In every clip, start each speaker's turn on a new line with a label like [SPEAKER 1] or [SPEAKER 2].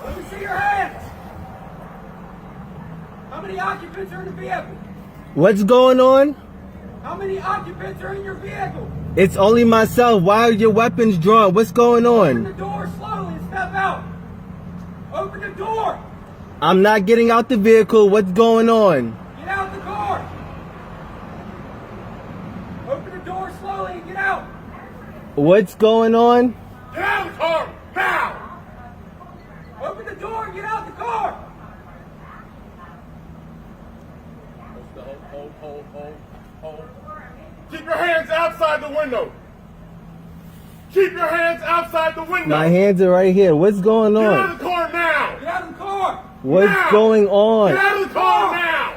[SPEAKER 1] Let me see your hands. How many occupants are in the vehicle?
[SPEAKER 2] What's going on?
[SPEAKER 1] How many occupants are in your vehicle?
[SPEAKER 2] It's only myself. Why are your weapons drawn? What's going
[SPEAKER 1] Open the
[SPEAKER 2] on?
[SPEAKER 1] door slowly and step out. Open the door.
[SPEAKER 2] I'm not getting out the vehicle. What's going on?
[SPEAKER 1] Get out the car. Open the door slowly and get out.
[SPEAKER 2] What's going on?
[SPEAKER 1] Get out of the car now. Open the door and get out the car.
[SPEAKER 3] Hold. Keep your hands outside the window. Keep your hands outside the window.
[SPEAKER 2] My hands are right here. What's going
[SPEAKER 3] Get out
[SPEAKER 2] on?
[SPEAKER 3] of the car now.
[SPEAKER 1] Get out of the car.
[SPEAKER 2] What's
[SPEAKER 3] Now.
[SPEAKER 2] going on?
[SPEAKER 3] Get out of the car now.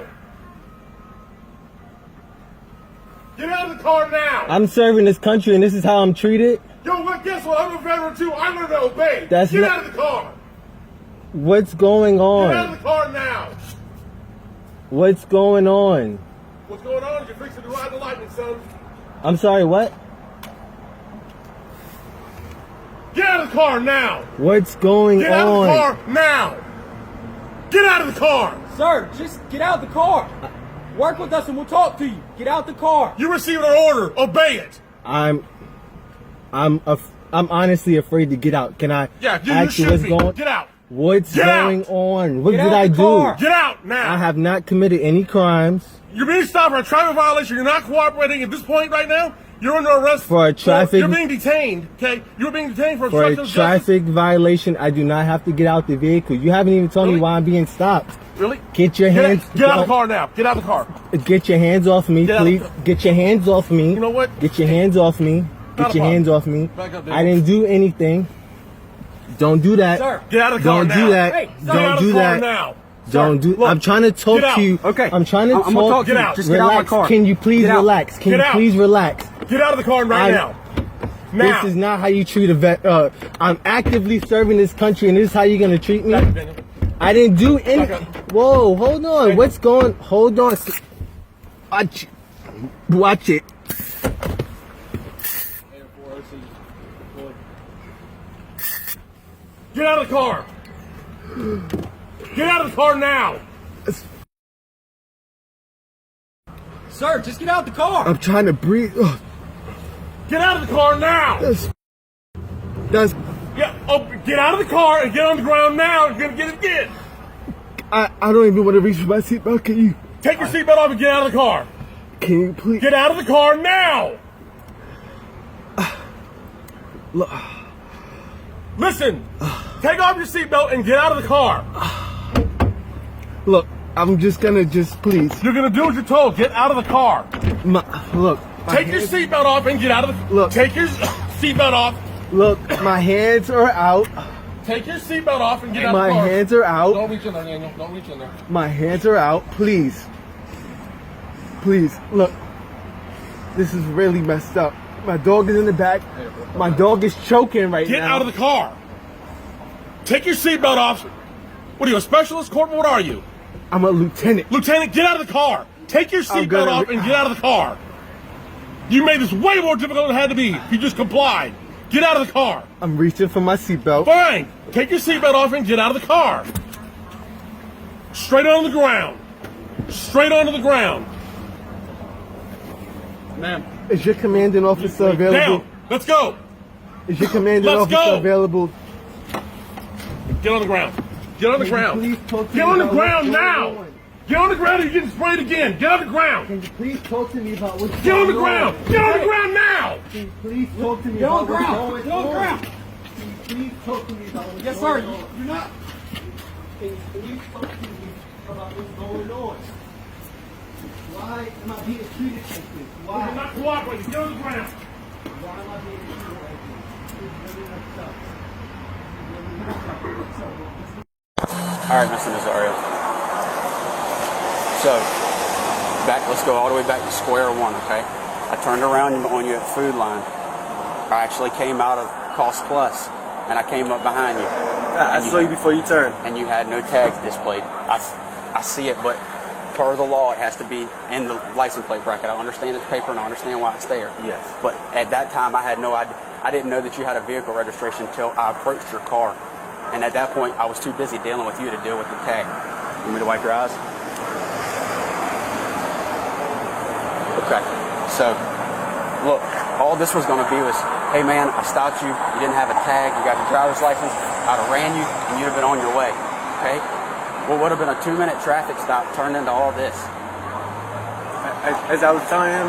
[SPEAKER 3] Get out of the car now.
[SPEAKER 2] I'm serving this country and this is how I'm treated?
[SPEAKER 3] Yo, what? Guess what? I'm a veteran too. I learned to obey.
[SPEAKER 2] That's
[SPEAKER 3] Get
[SPEAKER 2] not-
[SPEAKER 3] out of the car.
[SPEAKER 2] What's going
[SPEAKER 3] Get out of
[SPEAKER 2] on?
[SPEAKER 3] the car now.
[SPEAKER 2] What's going on?
[SPEAKER 3] What's going on? You're fixing to ride the lightning, son.
[SPEAKER 2] I'm sorry, what?
[SPEAKER 3] Get out of the car now.
[SPEAKER 2] What's going
[SPEAKER 3] Get out of the
[SPEAKER 2] on?
[SPEAKER 3] car now. Get out of the car.
[SPEAKER 1] Sir, just get out the car. Work with us and we'll talk to you. Get out the car.
[SPEAKER 3] You received an order. Obey it.
[SPEAKER 2] I'm honestly afraid to get out. Can I
[SPEAKER 3] Yeah, you
[SPEAKER 2] ask you
[SPEAKER 3] should
[SPEAKER 2] what's
[SPEAKER 3] be.
[SPEAKER 2] going?
[SPEAKER 3] Get out.
[SPEAKER 2] What's
[SPEAKER 3] Get out.
[SPEAKER 2] going on? What
[SPEAKER 1] Get
[SPEAKER 2] did
[SPEAKER 1] out
[SPEAKER 2] I
[SPEAKER 1] the
[SPEAKER 2] do?
[SPEAKER 1] car.
[SPEAKER 3] Get out now.
[SPEAKER 2] I have not committed any crimes.
[SPEAKER 3] You're being stopped for a traffic violation. You're not cooperating at this point right now. You're under arrest
[SPEAKER 2] For a traffic-
[SPEAKER 3] You're being detained. Okay, you're being detained for
[SPEAKER 2] For a
[SPEAKER 3] obstruction of
[SPEAKER 2] traffic violation, I do not have to get out the vehicle. You haven't even told me
[SPEAKER 3] Really?
[SPEAKER 2] why I'm being stopped.
[SPEAKER 3] justice. Really?
[SPEAKER 2] Get your hands.
[SPEAKER 3] Get out of the car now. Get out of the car.
[SPEAKER 2] Get your hands off me,
[SPEAKER 3] Get out of
[SPEAKER 2] please.
[SPEAKER 3] the-
[SPEAKER 2] Get your hands off me.
[SPEAKER 3] You know what?
[SPEAKER 2] Get your hands off me.
[SPEAKER 3] Out
[SPEAKER 2] Get
[SPEAKER 3] of
[SPEAKER 2] your
[SPEAKER 3] car.
[SPEAKER 2] hands off me.
[SPEAKER 3] Back up, dude.
[SPEAKER 2] I didn't do anything. Don't do that.
[SPEAKER 1] Sir.
[SPEAKER 3] Get out of the car
[SPEAKER 2] Don't
[SPEAKER 3] now.
[SPEAKER 2] do that.
[SPEAKER 1] Hey,
[SPEAKER 3] Get out
[SPEAKER 2] Don't
[SPEAKER 3] of
[SPEAKER 2] do
[SPEAKER 3] the car
[SPEAKER 2] that.
[SPEAKER 3] now.
[SPEAKER 2] Don't do.
[SPEAKER 3] look,
[SPEAKER 2] I'm trying to talk
[SPEAKER 3] get out.
[SPEAKER 2] to you.
[SPEAKER 1] Okay.
[SPEAKER 2] I'm trying to
[SPEAKER 1] I'm
[SPEAKER 2] talk.
[SPEAKER 1] gonna talk to
[SPEAKER 3] Get
[SPEAKER 1] you.
[SPEAKER 3] out.
[SPEAKER 1] Just get out of my
[SPEAKER 2] Relax.
[SPEAKER 1] car.
[SPEAKER 2] Can you please
[SPEAKER 1] Get out.
[SPEAKER 2] relax? Can
[SPEAKER 3] Get
[SPEAKER 2] you
[SPEAKER 3] out.
[SPEAKER 2] please relax?
[SPEAKER 3] Get out of the car right
[SPEAKER 2] I-
[SPEAKER 3] now. Now.
[SPEAKER 2] This is not how you treat a vet. I'm actively serving this country, and this is how you're gonna treat me.
[SPEAKER 3] Back up, Daniel.
[SPEAKER 2] I didn't do
[SPEAKER 3] Back
[SPEAKER 2] any.
[SPEAKER 3] up.
[SPEAKER 2] Whoa, hold on. What's going? Hold on. Watch it.
[SPEAKER 3] Get out of the car. Get out of the car now.
[SPEAKER 1] Sir, just get out the car.
[SPEAKER 2] I'm trying to breathe. Ugh,
[SPEAKER 3] Get out of the car now.
[SPEAKER 2] that's.
[SPEAKER 3] Yeah, get out of the car and get on the ground now. You're gonna get it again.
[SPEAKER 2] I don't even want to reach for my seatbelt. Can you?
[SPEAKER 3] Take your seatbelt off and get out of the car.
[SPEAKER 2] Can you please?
[SPEAKER 3] Get out of the car now.
[SPEAKER 2] Look,
[SPEAKER 3] Listen, take off your seatbelt and get out of the car.
[SPEAKER 2] look. I'm just gonna please.
[SPEAKER 3] You're gonna do what you're told. Get out of the car.
[SPEAKER 2] Look. my
[SPEAKER 3] Take your
[SPEAKER 2] hands-
[SPEAKER 3] seatbelt off and get out of the.
[SPEAKER 2] Look.
[SPEAKER 3] Take your seatbelt off.
[SPEAKER 2] Look, my hands are out.
[SPEAKER 3] Take your seatbelt off and get out of
[SPEAKER 2] My
[SPEAKER 3] the car.
[SPEAKER 2] hands are out.
[SPEAKER 3] Don't reach in there, Daniel. Don't reach in there.
[SPEAKER 2] My hands are out. Please. Please. Look. This is really messed up. My dog is in the back. My dog is choking right
[SPEAKER 3] Get
[SPEAKER 2] now.
[SPEAKER 3] out of the car. Take your seatbelt off. What are you, a specialist, Corporal? What are you?
[SPEAKER 2] I'm a lieutenant.
[SPEAKER 3] Lieutenant, get out of the car. Take your
[SPEAKER 2] I'm
[SPEAKER 3] seatbelt
[SPEAKER 2] gonna
[SPEAKER 3] off and get out of the car. You made this way more difficult than it had to be if you just complied. Get out of the car.
[SPEAKER 2] I'm reaching for my seatbelt.
[SPEAKER 3] Fine. Take your seatbelt off and get out of the car. Straight onto the ground. Straight onto the ground.
[SPEAKER 1] Ma'am.
[SPEAKER 2] Is your commanding officer available?
[SPEAKER 3] Down. Let's go.
[SPEAKER 2] Is your commanding
[SPEAKER 3] Let's
[SPEAKER 2] officer
[SPEAKER 3] go.
[SPEAKER 2] available?
[SPEAKER 3] Get on the ground. Get on the
[SPEAKER 2] Can you
[SPEAKER 3] ground.
[SPEAKER 2] please talk to
[SPEAKER 3] Get
[SPEAKER 2] me
[SPEAKER 3] on the
[SPEAKER 2] about
[SPEAKER 3] ground
[SPEAKER 2] what's
[SPEAKER 3] now.
[SPEAKER 2] going on?
[SPEAKER 3] Get on the ground or you're getting sprayed again. Get on the ground.
[SPEAKER 2] Can you please talk to me about what's
[SPEAKER 3] Get on
[SPEAKER 2] going
[SPEAKER 3] the ground. Get on the ground now.
[SPEAKER 2] Can you please talk to me
[SPEAKER 1] Get on
[SPEAKER 2] about
[SPEAKER 1] the
[SPEAKER 2] what's
[SPEAKER 1] ground.
[SPEAKER 2] going
[SPEAKER 1] Get on the ground.
[SPEAKER 2] Can you please talk to me about what's
[SPEAKER 1] Yes, sir.
[SPEAKER 2] going on?
[SPEAKER 1] You're not.
[SPEAKER 2] Can you please talk to me about what's going on? Why am I being treated like this? Why?
[SPEAKER 3] You're not cooperating. Get on the ground.
[SPEAKER 2] Why am I being treated like this? This is really messed up. This is really messed up.
[SPEAKER 4] All right, Mr. Nazario. So, let's go all the way back to square one, okay? I turned around on you at Food Line. I actually came out of Cost Plus, and I came up behind you.
[SPEAKER 2] I saw you before you turned.
[SPEAKER 4] And you had no tags displayed. I see it, but per the law, it has to be in the license plate bracket. I understand it's paper, and I understand why it's there.
[SPEAKER 2] Yes.
[SPEAKER 4] But at that time, I had no idea. I didn't know that you had a vehicle registration until I approached your car. And at that point, I was too busy dealing with you to deal with the tag. You want me to wipe your eyes? Okay. So, look, all this was going to be was, hey man, I stopped you. You didn't have a tag. You got your driver's license. I'd have ran you, and you'd have been on your way. Okay? What would have been a 2-minute traffic stop turned into all this.
[SPEAKER 2] As I was telling him,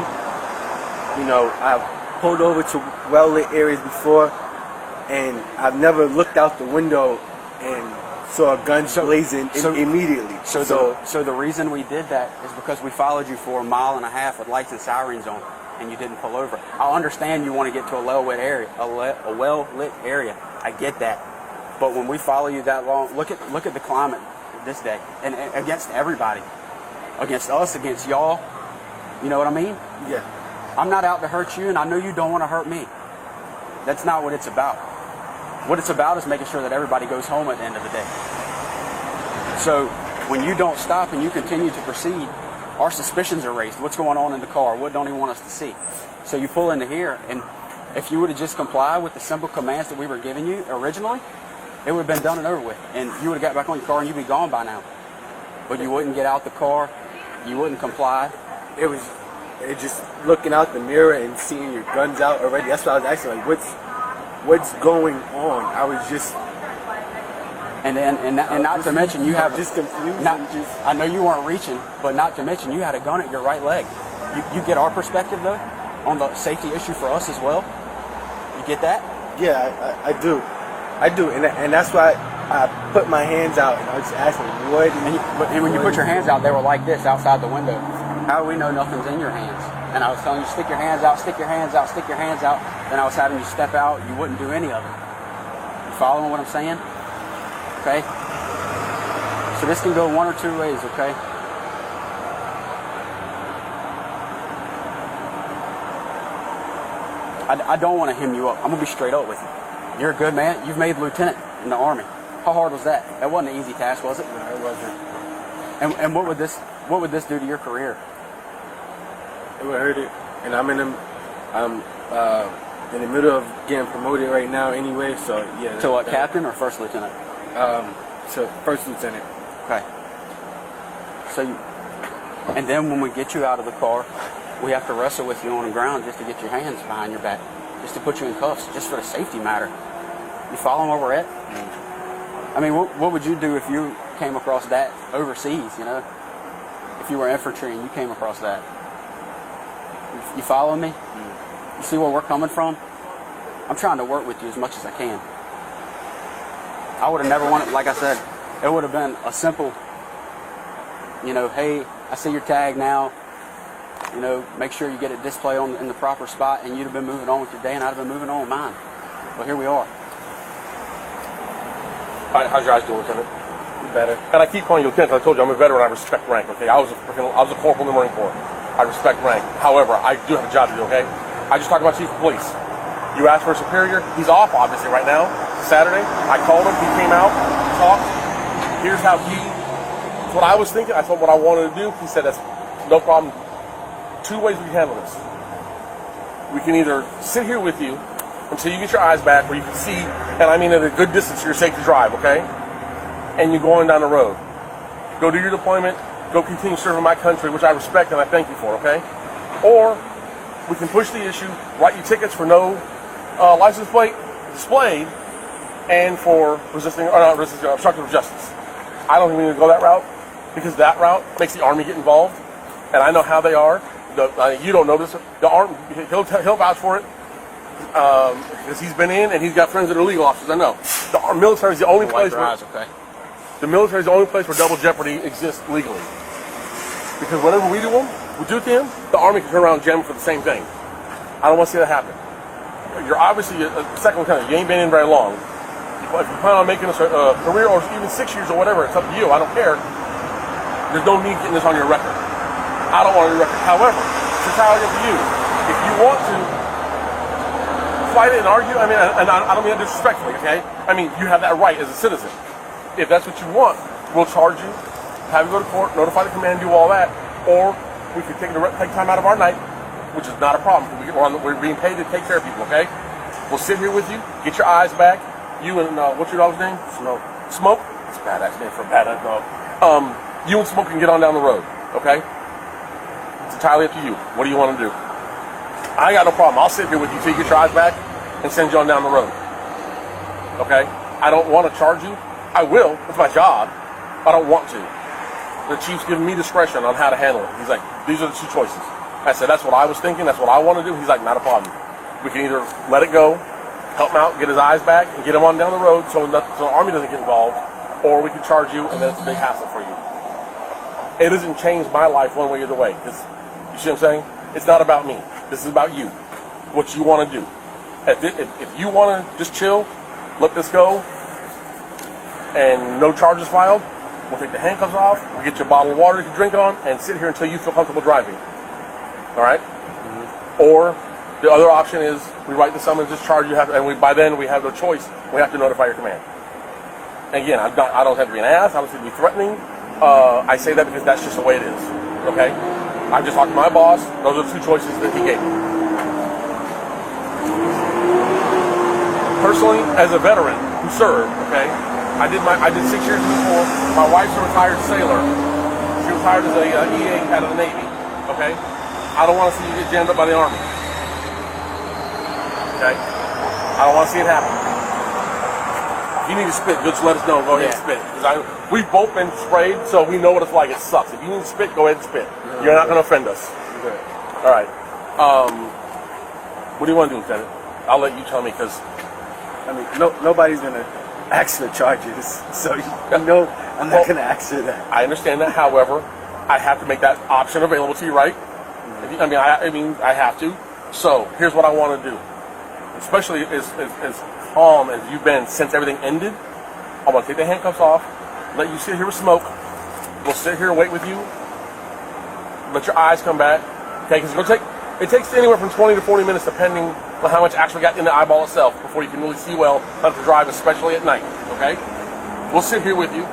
[SPEAKER 2] you know, I've pulled over to well-lit areas before, and I've never looked out the window and saw guns blazing immediately.
[SPEAKER 4] So the reason we did that is because we followed you for 1.5 miles with lights and sirens on, and you didn't pull over. I understand you want to get to a well-lit area, a well-lit area. I get that, but when we follow you that long, look at the climate this day, and against everybody, against us, against y'all. You know what I mean?
[SPEAKER 2] Yeah.
[SPEAKER 4] I'm not out to hurt you, and I know you don't want to hurt me. That's not what it's about. What it's about is making sure that everybody goes home at the end of the day. So when you don't stop and you continue to proceed, our suspicions are raised. What's going on in the car? What don't he want us to see? So you pull into here, and if you would have just complied with the simple commands that we were giving you originally, it would have been done and over with. And you would have got back on your car and you'd be gone by now. But you wouldn't get out the car. You wouldn't comply.
[SPEAKER 2] It just looking out the mirror and seeing your guns out already. That's what I was asking, like, what's going on? I was just,
[SPEAKER 4] and not to mention you have
[SPEAKER 2] just confused.
[SPEAKER 4] I know you weren't reaching, but not to mention you had a gun at your right leg. You get our perspective though on the safety issue for us as well. You get that?
[SPEAKER 2] Yeah, I do, and that's why I put my hands out and I was asking what.
[SPEAKER 4] And when you put your hands out, they were like this outside the window. How do we know nothing's in your hands? And I was telling you, stick your hands out, stick your hands out, stick your hands out. Then I was having you step out. You wouldn't do any of it. You following what I'm saying? Okay? So this can go one or two ways, okay? I don't want to hem you up. I'm going to be straight up with you. You're a good man. You've made lieutenant in the Army. How hard was that? That wasn't an easy task, was it?
[SPEAKER 2] No, it wasn't.
[SPEAKER 4] And what would this do to your career?
[SPEAKER 2] It would hurt it, and I'm in the middle of getting promoted right now anyway. So yeah.
[SPEAKER 4] To what, captain or first lieutenant?
[SPEAKER 2] To first lieutenant.
[SPEAKER 4] Okay. So, and then when we get you out of the car, we have to wrestle with you on the ground just to get your hands behind your back, just to put you in cuffs, just for the safety matter. You follow where we're at? I mean, what would you do if you came across that overseas, you know? If you were infantry and you came across that. You follow me? You see where we're coming from? I'm trying to work with you as much as I can. I would have never wanted, like I said, it would have been a simple, you know, hey, I see your tag now, you know, make sure you get it displayed in the proper spot, and you'd have been moving on with your day, and I'd have been moving on with mine. Well, here we are.
[SPEAKER 3] How's your eyes doing, Lieutenant?
[SPEAKER 2] Better.
[SPEAKER 3] And I keep calling you Lieutenant. I told you I'm a veteran. I respect rank. Okay, I was a corporal in the Marine Corps. I respect rank. However, I do have a job to do. Okay, I just talked about Chief of Police. You asked for a superior. He's off obviously right now. Saturday. I called him. He came out. Talked. Here's how what I was thinking. I told him what I wanted to do. He said that's no problem. 2 ways we can handle this. We can either sit here with you until you get your eyes back where you can see, and I mean at a good distance, you're safe to drive, okay? And you're going down the road. Go do your deployment, go continue serving my country, which I respect and I thank you for, okay? Or we can push the issue, write you tickets for no license plate displayed and for obstruction of justice. I don't even need to go that route because that route makes the Army get involved, and I know how they are. You don't know this. The Army, he'll vouch for it. Because he's been in and he's got friends that are legal officers. I know. The military is the only place the military is the only place where double jeopardy exists legally. Because whatever we do to him, the Army can turn around and jam him for the same thing. I don't want to see that happen. You're obviously a second lieutenant. You ain't been in very long. If you plan on making a career or even 6 years or whatever, it's up to you. I don't care. There's no need getting this on your record. I don't want it on your record. However, it's entirely up to you. If you want to fight it and argue, I mean, and I don't mean that disrespectfully, okay? I mean, you have that right as a citizen. If that's what you want, we'll charge you, have you go to court, notify the command, do all that, or we could take time out of our night, which is not a problem. We're being paid to take care of people, okay? We'll sit here with you, get your eyes back. You and, what's your dog's name?
[SPEAKER 2] Smoke.
[SPEAKER 3] Smoke? It's a badass name for a badass dog. You and Smoke can get on down the road, okay? It's entirely up to you. What do you want to do? I ain't got no problem. I'll sit here with you till you get your eyes back and send you on down the road. Okay? I don't want to charge you. I will. It's my job. I don't want to. The chief's giving me discretion on how to handle it. He's like, these are the two choices. I said, that's what I was thinking. That's what I want to do. He's like, not a problem. We can either let it go, help him out, get his eyes back, and get him on down the road so the Army doesn't get involved, or we can charge you, and then it's a big hassle for you. It doesn't change my life one way or the way. Because, you see what I'm saying? It's not about me. This is about you. What you want to do. If you want to just chill, let this go, and no charges filed, we'll take the handcuffs off, we'll get you a bottle of water you can drink on, and sit here until you feel comfortable driving. All right? Mm-hmm. Or the other option is we write the summons, discharge you, and by then we have no choice. We have to notify your command. And again, I don't have to be an ass. I don't have to be threatening. I say that because that's just the way it is. Okay? I just talked to my boss. Those are the two choices that he gave me. Personally, as a veteran who served, okay, I did 6 years before. My wife's a retired sailor. She retired as a EA out of the Navy. Okay? I don't want to see you get jammed up by the Army. Okay? I don't want to see it happen. If you need to spit, just let us know. Go ahead and spit. Because we've both been sprayed, so we know what it's like. It sucks. If you need to spit, go ahead and spit. You're not going to offend us.
[SPEAKER 2] Good.
[SPEAKER 3] All right. What do you want to do, Lieutenant? I'll let you tell me, because
[SPEAKER 2] I mean, nobody's going to ask for charges, so you know I'm not going to ask for that.
[SPEAKER 3] I understand that. However, I have to make that option available to you, right? Mm-hmm. I have to. So here's what I want to do. Especially as calm as you've been since everything ended, I'm going to take the handcuffs off, let you sit here with Smoke. We'll sit here and wait with you. Let your eyes come back. Okay, because it takes anywhere from 20 to 40 minutes, depending on how much actually got in the eyeball itself, before you can really see well how to drive, especially at night. Okay? We'll sit here with you,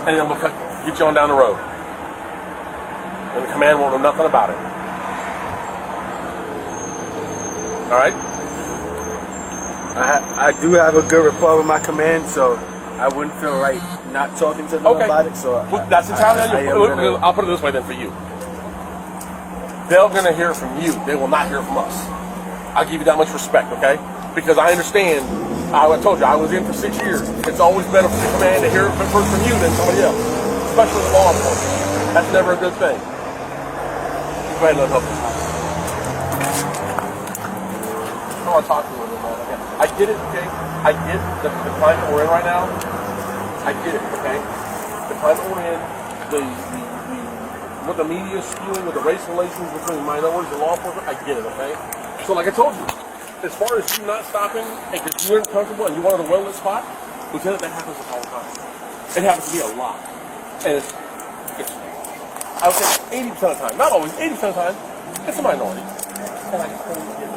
[SPEAKER 3] and then we'll get you on down the road. And the command won't know nothing about it. All right?
[SPEAKER 2] I do have a good rapport with my command, so I wouldn't feel right not talking to them about it. So
[SPEAKER 3] that's entirely on you. I'll put it this way then for you. They're going to hear from you. They will not hear from us. I'll give you that much respect, okay? Because I understand. I told you, I was in for 6 years. It's always better for the command to hear it first from you than somebody else, especially the law enforcement. That's never a good thing. Go ahead and let help you. I want to talk to you a little bit, man. I get it, okay? I get the climate we're in right now. I get it, okay? The climate we're in, what the media is spewing with the race relations between minorities and law enforcement, I get it, okay? So like I told you, as far as you not stopping and because you're uncomfortable and you wanted a well-lit spot, Lieutenant, that happens all the time. It happens to me a lot. And it's I would say 80% of the time, not always, 80% of the time, it's a minority. And I totally get it.